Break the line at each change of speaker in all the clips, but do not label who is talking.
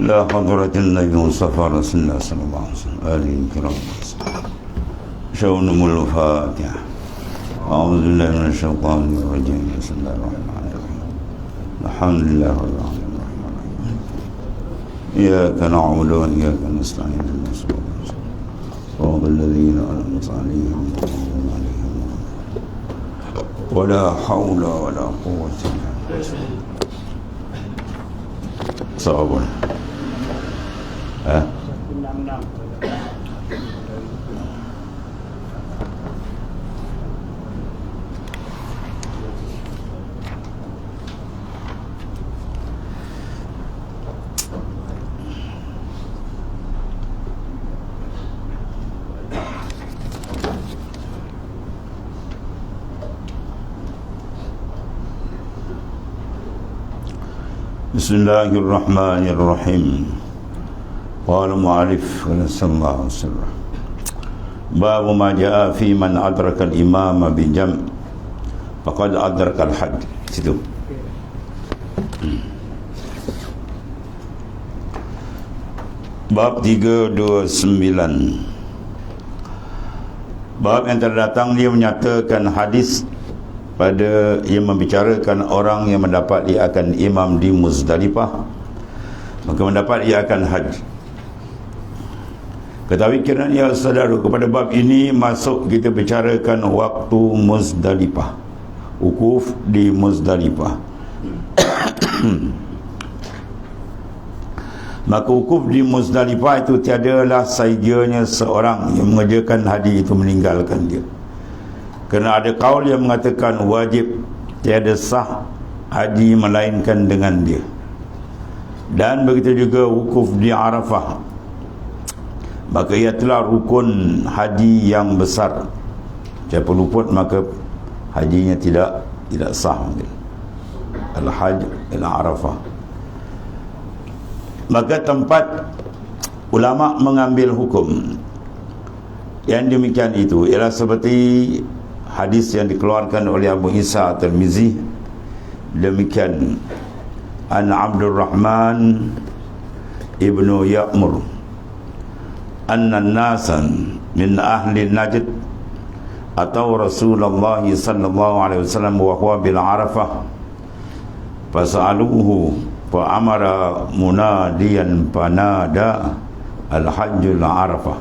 لا حضرة النبي مصطفى رسول الله صلى الله عليه وسلم آله الكرام شون الفاتحة. أعوذ بالله من الشيطان الرجيم. بسم الله الرحمن الرحيم. الحمد لله رب العالمين الرحمن الرحيم. إياك نعبد وإياك نستعين صراط الذين أنعمت عليهم ولا حول ولا قوة إلا بالله. صعب. Bismillahirrahmanirrahim. Qala mu'alif sallallahu alaihi wasallam. Bab ma jaa fi man adraka al-imama bi jam' faqad adraka al-hajj. Situ. Bab 329. Bab yang terdatang dia menyatakan hadis pada yang membicarakan orang yang mendapat ia akan imam di Muzdalifah, maka mendapat ia akan haji. Ketahui kiranya saudara, kepada bab ini masuk kita bicarakan waktu Muzdalifah, wukuf di Muzdalifah. Maka wukuf di Muzdalifah itu tiadalah sahaja seorang yang mengerjakan haji itu meninggalkan dia. Kerana ada kaul yang mengatakan wajib, tiada sah haji melainkan dengan dia. Dan begitu juga wukuf di Arafah, maka ia telah rukun haji yang besar. Siapa luput maka hajinya tidak sah. Al-Hajj al-Arafah. Maka tempat ulama mengambil hukum yang demikian itu ialah seperti hadis yang dikeluarkan oleh Abu Isa At-Tirmizi, demikian an Abdurrahman ibnu Ya'mur anna nasan min ahli Najd atau Rasulullah sallallahu alaihi wasallam wa huwa bil Arafah fas'aluhu fa amara munadiyan panada al-hajjul Arafah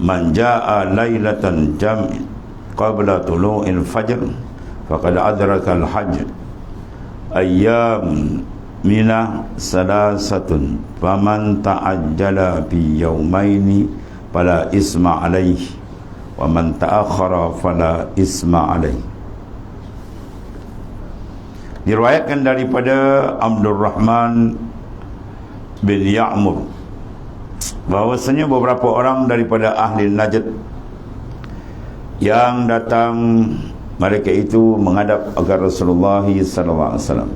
man jaa lailatan jam' qabla tulu'il fajr faqad adraka al-hajj ayyam mina salasatun faman ta'ajjala bi yawmaini fala isma alaihi wa man ta'akhkhara fala isma alaihi. Diriwayatkan daripada Abdurrahman bin Ya'mur bahwasanya beberapa orang daripada ahli Najd yang datang, mereka itu menghadap agar Rasulullah SAW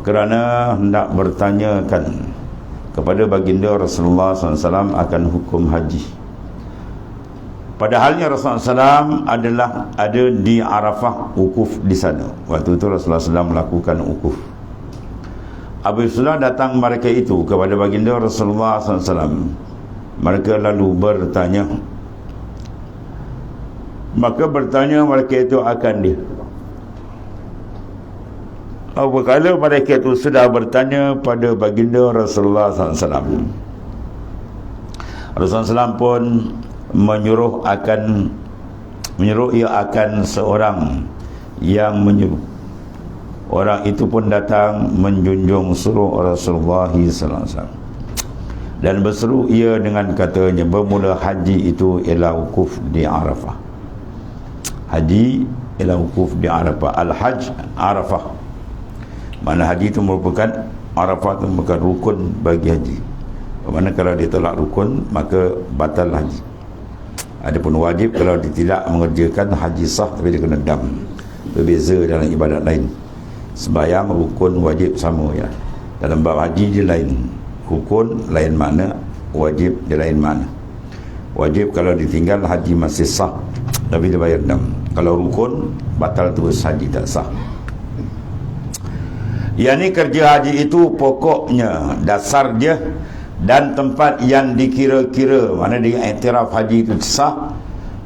kerana hendak bertanyakan kepada baginda Rasulullah SAW akan hukum haji. Padahalnya Rasulullah SAW adalah ada di Arafah, wukuf di sana. Waktu itu Rasulullah SAW melakukan wukuf. Apabila datang mereka itu kepada baginda Rasulullah SAW, mereka lalu bertanya. Maka bertanya mereka itu akan dia. Apabila mereka itu sudah bertanya pada baginda Rasulullah SAW, Rasulullah SAW pun menyuruh ia akan seorang yang menyuruh. Orang itu pun datang menjunjung suruh Rasulullah SAW dan berseru ia dengan katanya, bermula haji itu ialah wukuf di Arafah. Haji ialah wukuf di Arafah. Al-Hajj Arafah. Mana haji itu merupakan, Arafah itu merupakan rukun bagi haji. Mana kalau dia tolak rukun, maka batal haji. Adapun wajib, kalau dia tidak mengerjakan haji sah, tapi dia kena dam. Berbeza dalam ibadat lain. Sembahyang rukun wajib sama ya. Dalam bab haji dia lain. Rukun lain makna, wajib dia lain makna. Wajib kalau ditinggal haji masih sah, tapi dia bayar dam. Kalau rukun batal terus, haji tak sah. Yang ni kerja haji itu pokoknya, dasar dia dan tempat yang dikira-kira, mana dia iktiraf haji itu sah,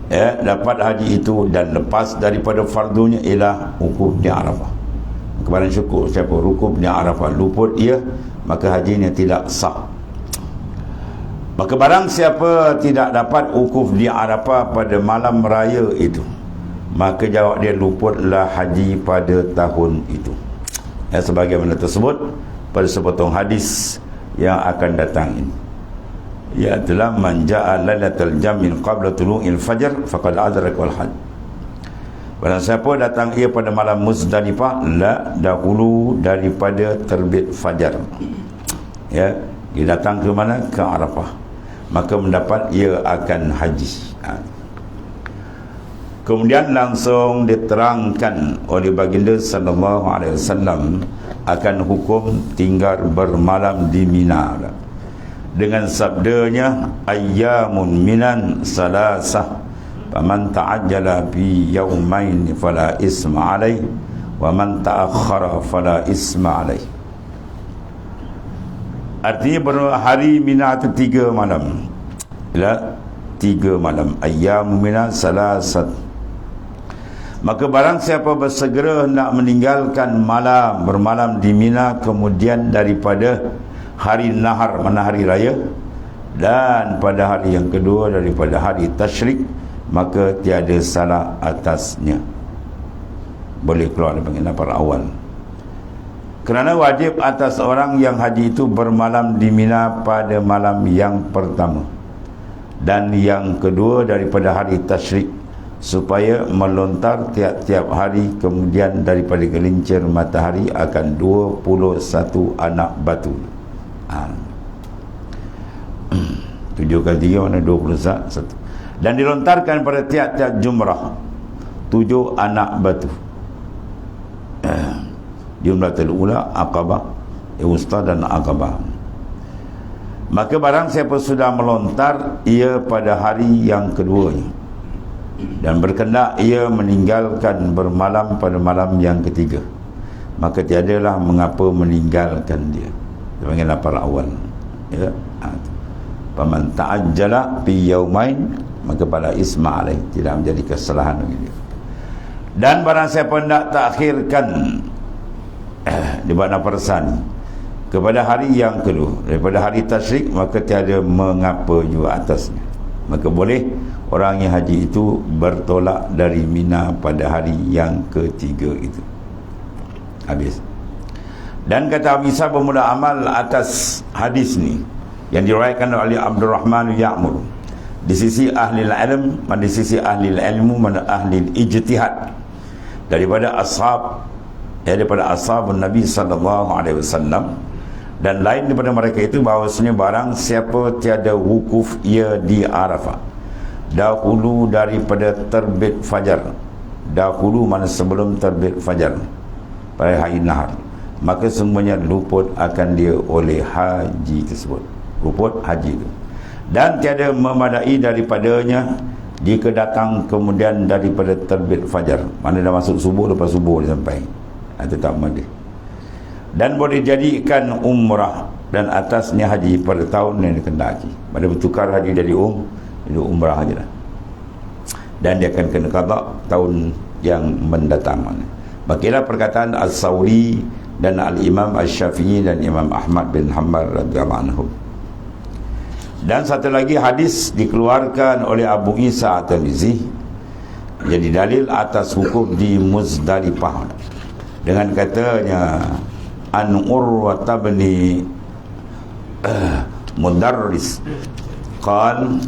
ya, dapat haji itu dan lepas daripada fardunya ialah wukuf di Arafah. Kepada syukur siapa wukuf di Arafah luput ia, maka hajinya tidak sah. Maka barang siapa tidak dapat wukuf di Arafah pada malam raya itu, maka jawab dia luputlah haji pada tahun itu. Ya, sebagaimana tersebut pada sepotong hadis yang akan datang ini. Ya telah man ja'a lailatal jam'in qabla tulu'il fajr faqad adrakal hajj. Barang siapa datang ia pada malam Muzdalifah la dahulu daripada terbit fajar. Ya, dia datang ke mana? Ke Arafah. Maka mendapat ia akan haji. Kemudian langsung diterangkan oleh baginda sallallahu alaihi wasallam akan hukum tinggal bermalam di Mina dengan sabdanya ayyamun minan salasah faman ta'ajjala fi yawmain fala isma alaih wa man ta'akhkhara fala isma alaih. Artinya hari Mina itu 3 malam. Bila 3 malam, ayyamun minan salasah. Maka barang siapa bersegera nak meninggalkan bermalam di Mina kemudian daripada hari nahar, mana hari raya, dan pada hari yang kedua daripada hari tasyrik, maka tiada salah atasnya, boleh keluar dari panggilan para awal. Kerana wajib atas orang yang haji itu bermalam di Mina pada malam yang pertama dan yang kedua daripada hari tasyrik, supaya melontar tiap-tiap hari kemudian daripada gelincir matahari akan 21 anak batu. 7 kali 3 mana 21. Dan dilontarkan pada tiap-tiap jumrah 7 anak batu. Jumratul ula, Aqabah, Wusta dan Aqabah. Maka barang siapa sudah melontar ia pada hari yang keduanya dan berkendak ia meninggalkan bermalam pada malam yang ketiga, maka tiadalah mengapa meninggalkan dia. Dia panggil lapar awal. Ya. Paman ta'ajjala fi yaumain, maka pada isma alaih, tidak menjadi kesalahan bagi dia. Dan barang siapa hendak takhirkan di mana persan kepada hari yang kedua daripada hari tasyrik, maka tiada mengapa juga atasnya. Maka boleh orang yang haji itu bertolak dari Mina pada hari yang ketiga itu. Habis. Dan kata Abi Isa bermula amal atas hadis ni yang diriwayatkan oleh Abdul Rahman Ya'mur di sisi ahli ilm, di sisi ahli ilmu, ahli ijtihad daripada ashab, daripada ashabun Nabi sallallahu alaihi wasallam dan lain daripada mereka itu, bahawasanya barang siapa tiada wukuf ia di Arafah dahulu daripada terbit fajar, dahulu mana sebelum terbit fajar pada hari nahar, maka semuanya luput akan dia oleh haji tersebut, luput haji itu. Dan tiada memadai daripadanya jika datang kemudian daripada terbit fajar, mana dah masuk subuh, lepas subuh dia sampai, itu tak memadai. Dan boleh jadikan umrah dan atasnya haji pada tahun yang dikendaki. Pada bertukar haji dari itu umrah saja lah. Dan dia akan kena qada tahun yang mendatang. Bakilah perkataan As-Sawri dan Al-Imam Asy-Syafi'i dan Imam Ahmad bin Hanbal radhiyallahu anhu. Dan satu lagi hadis dikeluarkan oleh Abu Isa At-Tirmizi jadi dalil atas hukum di Muzdalifah dengan katanya an Urwa bin Mudarris qal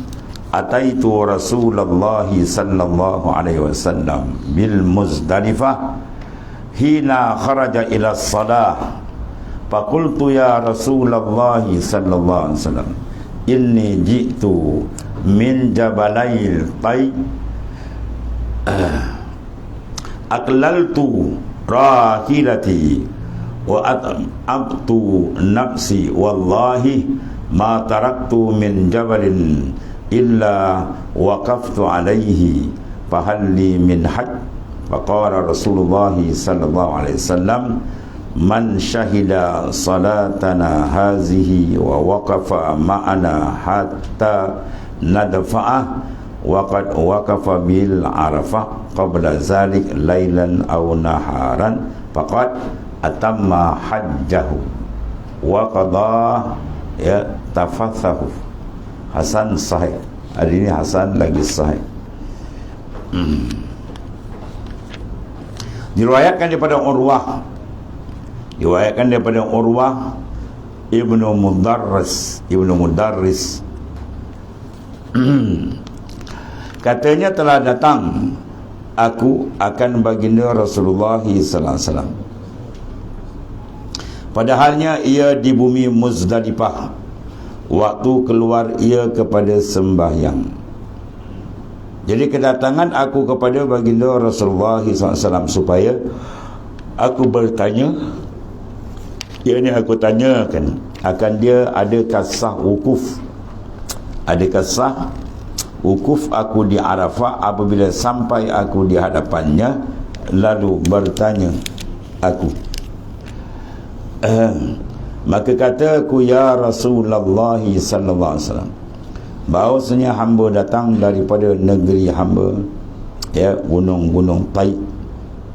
ataitu Rasulullah sallallahu alaihi wasallam bil Muzdalifah hina kharaja ila salah faqultu ya Rasulullah sallallahu alaihi wasallam inni ji'tu min jabalail tay aqlaltu rahilati wa at'abtu nafsi wallahi ma taraktu min jabalin illa waqaftu alaihi fahalli min hajj. Faqala Rasulullah sallallahu alaihi wasallam man syahida salatana hazihi wa waqafa ma'ana hatta nadfa'ah waqad waqafa bil arafah qabla zalik lailan aw naharan faqad atamma hajjahu wa qada ya tafathahu. Hasan sahih. Hari ini Hasan lagi sahih. Diriwayatkan daripada Urwah Ibnu Mudarris katanya telah datang aku akan baginda Rasulullah sallallahu alaihi wasallam, padahalnya ia di bumi Muzdalifah waktu keluar ia kepada sembahyang. Jadi kedatangan aku kepada baginda Rasulullah SAW supaya aku bertanya, ini aku tanyakan akan dia adakah sah wukuf, adakah sah wukuf aku di Arafah apabila sampai aku di hadapannya. Lalu bertanya aku, maka kata aku, ya Rasulullah sallallahu alaihi wasallam, bahawasanya hamba datang daripada negeri hamba, ya, gunung-gunung Taif.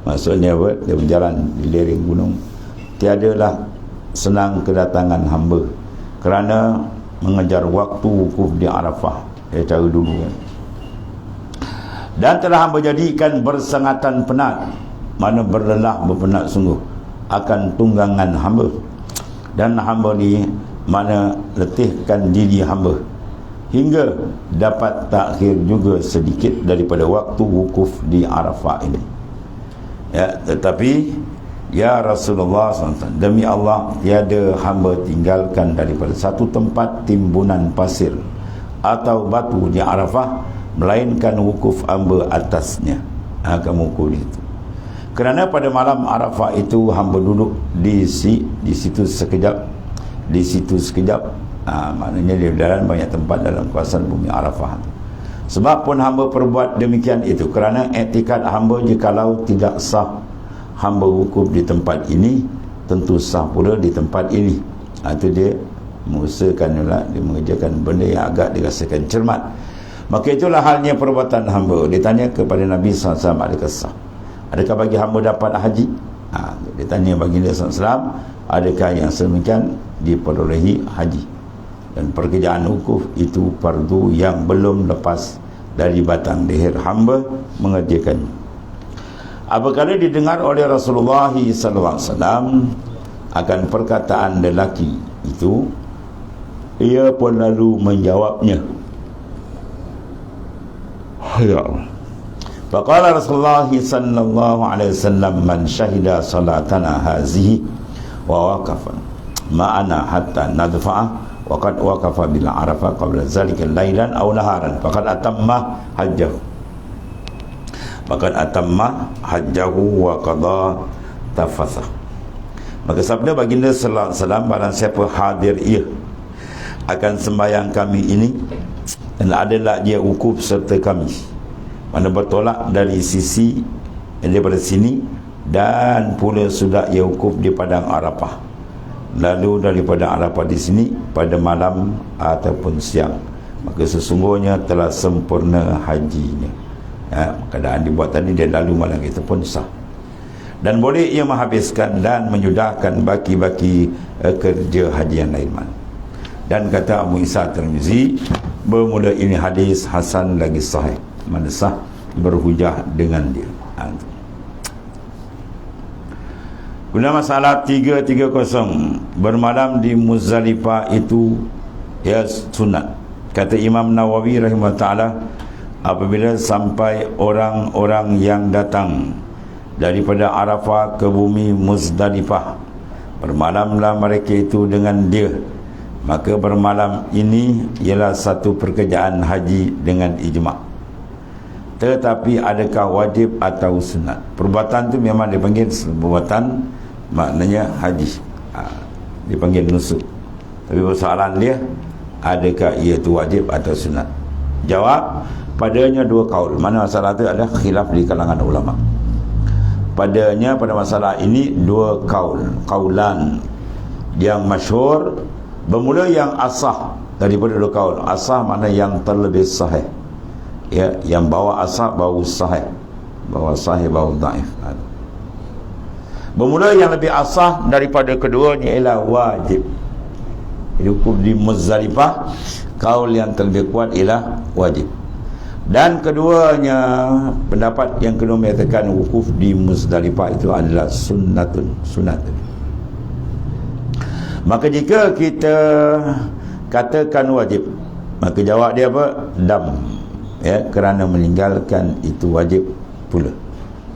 Maksudnya apa? Dia berjalan di lereng gunung. Tiadalah senang kedatangan hamba kerana mengejar waktu wukuf di Arafah, cara dulu kan. Dan telah hamba jadikan bersengatan penat, mana berlelah berpenat sungguh akan tunggangan hamba, dan hamba ni mana letihkan diri hamba hingga dapat takhir juga sedikit daripada waktu wukuf di Arafah ini. Ya, tetapi ya Rasulullah SAW, demi Allah tiada hamba tinggalkan daripada satu tempat timbunan pasir atau batu di Arafah melainkan wukuf hamba atasnya. Kamu wukuf itu. Kerana pada malam Arafah itu hamba duduk di situ sekejap, di situ sekejap. Maknanya dia berjalan banyak tempat dalam kawasan bumi Arafah. Sebab pun hamba perbuat demikian itu kerana etikat hamba jikalau tidak sah hamba wukuf di tempat ini, tentu sah pula di tempat ini. Itu dia mengusahakan juga, dia mengerjakan benda yang agak dirasakan cermat. Maka itulah halnya perbuatan hamba. Dia tanya kepada Nabi SAW, adakah sah, adakah bagi hamba dapat haji? Dia tanya baginda SAW, adakah yang sedemikian diperolehi haji? Dan pekerjaan wukuf itu fardu yang belum lepas dari batang leher hamba mengerjakannya. Apabila didengar oleh Rasulullah SAW akan perkataan lelaki itu, ia pun lalu menjawabnya. Ya Allah. Faqala Rasulullah sallallahu alaihi wasallam, man syahida salatana hazihi wa waqafa ma'ana hatta nadfa'a waqad waqafa bil arafah qabla zalika lailan aw naharan faqad atamma hajjahu, faqad atamma hajjahu wa qada tafatha. Maka sabda baginda sallallahu alaihi wasallam, barang siapa hadir ia akan sembahyang kami ini dan adalah dia wukuf serta kami, mana bertolak dari sisi daripada sini, dan pula sudah ia wukuf di padang Arafah, lalu daripada Arafah di sini pada malam ataupun siang, maka sesungguhnya telah sempurna hajinya. Keadaan dibuat tadi dia lalu malam itu pun sah, dan boleh ia menghabiskan dan menyudahkan baki-baki kerja haji yang lain mana. Dan kata Abu Isa Tirmizi, bermula ini hadis hasan lagi sahih, mana sah berhujah dengan dia. Guna masalah 330, bermalam di Muzdalifah itu ya sunat. Kata Imam Nawawi rahimahullah ta'ala, apabila sampai orang-orang yang datang daripada Arafah ke bumi Muzdalifah, bermalamlah mereka itu dengan dia, maka bermalam ini ialah satu pekerjaan haji dengan ijma'. Tetapi adakah wajib atau sunat? Perbuatan itu memang dipanggil perbuatan, maknanya haji, dipanggil nusuk. Tapi persoalan dia, adakah ia itu wajib atau sunat? Jawab, padanya dua kaul. Mana masalah itu ada khilaf di kalangan ulama. padanya pada masalah ini dua kaulan yang masyhur. Bermula yang asah daripada dua kaul. Asah makna yang terlebih sahih, ya, yang bawa asah bawa sahih, bawa sahih bawa dhaif. Bermula yang lebih asah daripada keduanya ialah wajib. Jadi hukum di Muzdalifah, kaul yang terlebih kuat ialah wajib. Dan keduanya, pendapat yang kedua menyatakan wukuf di Muzdalifah itu adalah sunat. Maka jika kita katakan wajib, maka jawab dia apa? Dam, ya, kerana meninggalkan itu wajib pula.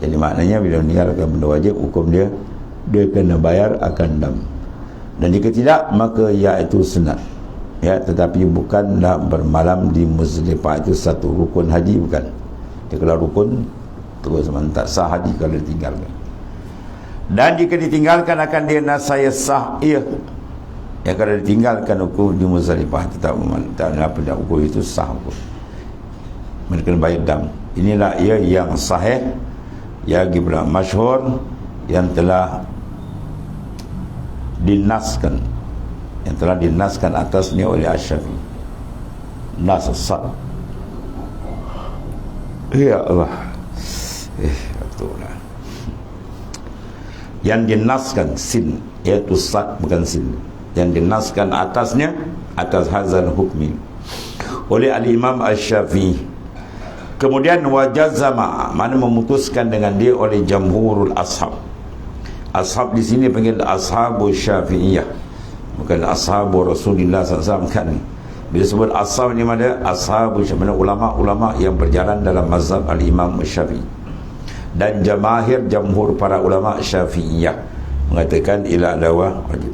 Jadi maknanya bila meninggalkan benda wajib, hukum dia kena bayar akan dam. Dan jika tidak, maka iaitu sunat, ya, tetapi bukanlah bermalam di Muzdalifah itu satu rukun haji, bukan. Dia kalau rukun terus tak sah haji kalau ditinggalkan. Dan jika ditinggalkan akan dia nasaya sah, ya, kalau ditinggalkan hukum di Muzdalifah tetap apa dah, hukum itu sah hukum. Mereka kena bayar dam. Inilah ia yang sahih, yang gibran masyhur, yang telah dinaskan, atasnya oleh Asy-Syafi'i. Nas sah. Ya Allah, betul lah. Yang dinaskan sin, iaitu sah, bukan sin. Yang dinaskan atasnya, atas hazal hukmi, oleh al-Imam Asy-Syafi'i. Kemudian wajazama, mana memutuskan dengan dia oleh jamhurul ashab. Ashab di sini panggil ashabus Syafi'iyah, bukan ashabu Rasulullah SAW, kan. Bila sebut ashab ni mana? Ashabus Syafi'iyah, ulama-ulama yang berjalan dalam mazhab al-Imam Syafi'i. Dan jamhur para ulama Syafi'iyah mengatakan ila dawah wajib.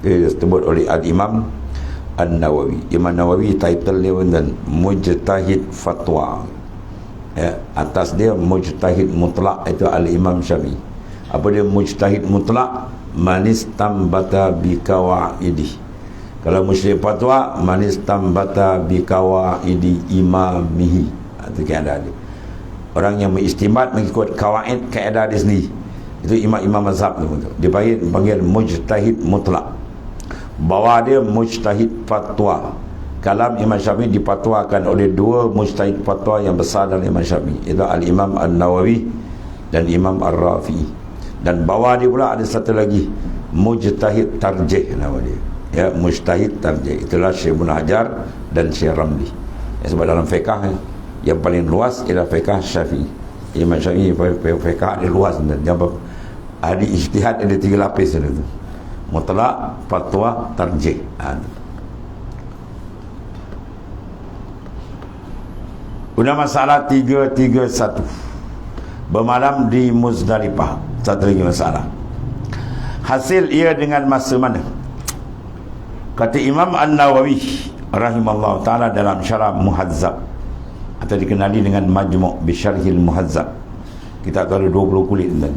Dia disebut oleh al-Imam An-Nawawi. Imam Nawawi title dia dan Mujtahid Fatwa, ya, atas dia Mujtahid Mutlak, itu al-Imam Syafi'i. Apa dia Mujtahid Mutlak? Manis tambata bikawaidi. Kalau Mujtahid Fatwa, manis tambata bikawaidi imamihi. Itu keadaan dia. Orang yang mengistimbat mengikut kawaid, kaedah dia sendiri. Itu imam-imam mazhab tu. Dia panggil Mujtahid Mutlak. Bawah dia Mujtahid Fatwa. Kalam Imam Syafi'i dipatwakan oleh dua Mujtahid Fatwa yang besar dalam Imam Syafi'i, itu al-Imam An-Nawawi dan Imam Ar-Rafi'i. Dan bawah dia pula ada satu lagi Mujtahid Tarjih nama dia, ya, Mujtahid Tarjih. Itulah Syekh Ibn Hajar dan Syekh Ramli, ya, sebab dalam fiqah yang paling luas ialah fiqah Syafi'i. Imam Syafi'i fiqah dia luas, dan ada ijtihad, ada 3 lapis itu. Mutlak, fatwa, tarjih. Guna masalah 331, bermalam di Muzdalifah. Satu lagi masalah, hasil ia dengan masa mana? Kata Imam An-Nawawi rahimallahu ta'ala dalam syarah Muhazzab, atau dikenali dengan Majmu' bi Syarhil Muhazzab. Kita tahu 20 kulit dan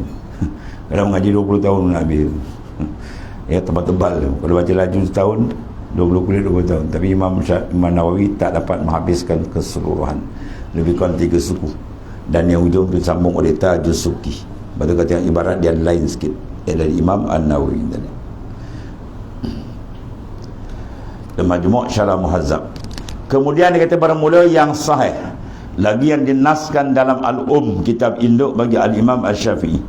kalau mengaji 20 tahun habis. Ya, tebal-tebal. Kalau baca laju setahun, 20 kulit 20 tahun. Tapi Imam Nawawi tak dapat menghabiskan keseluruhan, lebih kurang 3 suku. Dan yang hujung itu sambung oleh Tajus Suki. Betul kata yang ibarat dia lain sikit, dari Imam An-Nawawi tadi. Majmu' Syarah Muhazzab. Kemudian dia kata bermula yang sahih lagi yang dinaskan dalam kitab induk bagi al-Imam Asy-Syafi'i,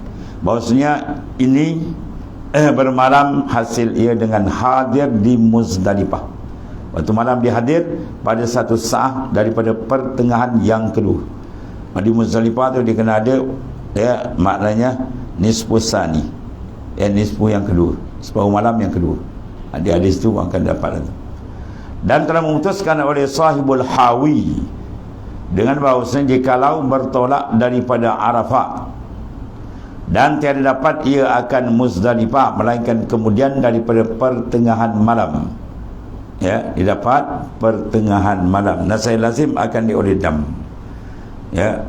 bahwasanya ini bermalam hasil ia dengan hadir di Muzdalifah. Waktu malam dia hadir pada satu saat daripada pertengahan yang kedua. Di Muzdalifah tu dia kena ada, ya, maknanya nisfu sani, ya, nisfu yang kedua, separuh malam yang kedua. Di hadis tu akan dapat itu. Dan telah memutuskan oleh sahibul Hawi dengan bahawasanya jikalau bertolak daripada Arafah dan tiada dapat ia akan Muzdalifah melainkan kemudian daripada pertengahan malam, ya, didapat pertengahan malam, nasai lazim akan dioleh dam, ya.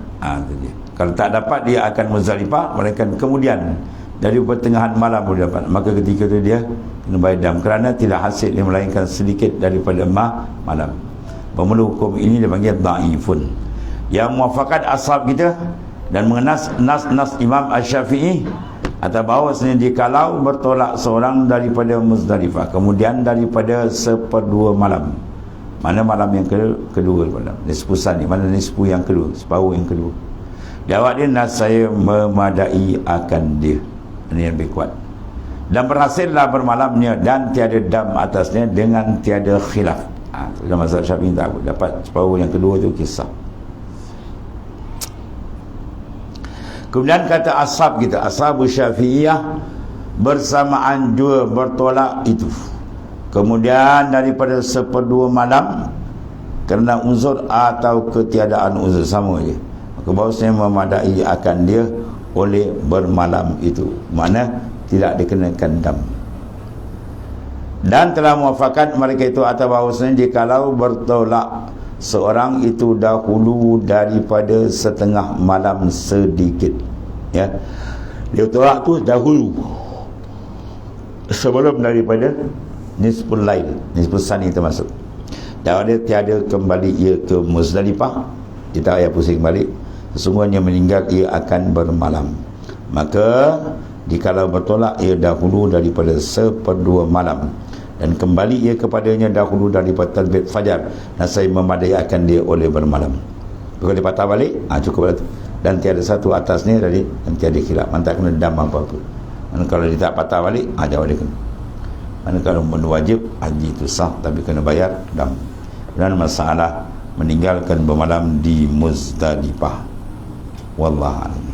Kalau tak dapat dia akan Muzdalifah melainkan kemudian dari pertengahan malam boleh dapat, maka ketika itu dia kena bayar dam, kerana tidak hasil dia melainkan sedikit daripada malam. Bermula hukum ini dipanggil dhaifun. Yang muafakat ashab kita Dan mengenas nas Imam Asy-Syafi'i atau bahawasanya jikalau bertolak seorang daripada Muzdalifah, kemudian daripada 1/2 malam, mana malam yang kedua malam nisfu sani, mana nisfu yang kedua, separuh yang kedua, jawab dia, nas saya memadai akan dia, ini yang lebih kuat, dan berhasillah bermalamnya dan tiada dam atasnya dengan tiada khilaf. Dalam mazhab Syafi'i tak dapat separuh yang kedua tu kisah. Kemudian kata ashab kita, ashab Syafi'iyah, bersamaan juga bertolak itu. Kemudian daripada 1/2 malam kerana uzur atau ketiadaan uzur, sama je. Maka bahawasanya memadai akan dia oleh bermalam itu, mana tidak dikenakan dam. Dan telah muafakat mereka itu atas bahawasanya jikalau bertolak seorang itu dahulu daripada setengah malam sedikit, ya, dia tolak tu dahulu sebelum daripada nisful lail, nisful sani termasuk, dan dia tiada kembali ia ke Muzdalifah, kita ayat pusing balik, sesungguhnya meninggal ia akan bermalam. Maka dikalau bertolak ia dahulu daripada 1/2 malam dan kembali ia kepadanya dahulu daripada terbit fajar, dan saya memadai akan dia oleh bermalam. Kalau dia patah balik, cukup lah tu. Dan tiada satu atasnya dari, dan tiada khilaf, mantak kena dam apa-apa. Dan kalau dia tak patah balik, jawab dia kena. Mana kalau wajib haji itu sah, tapi kena bayar dam. Dan masalah meninggalkan bermalam di Muzdalifah, wallahu a'lam.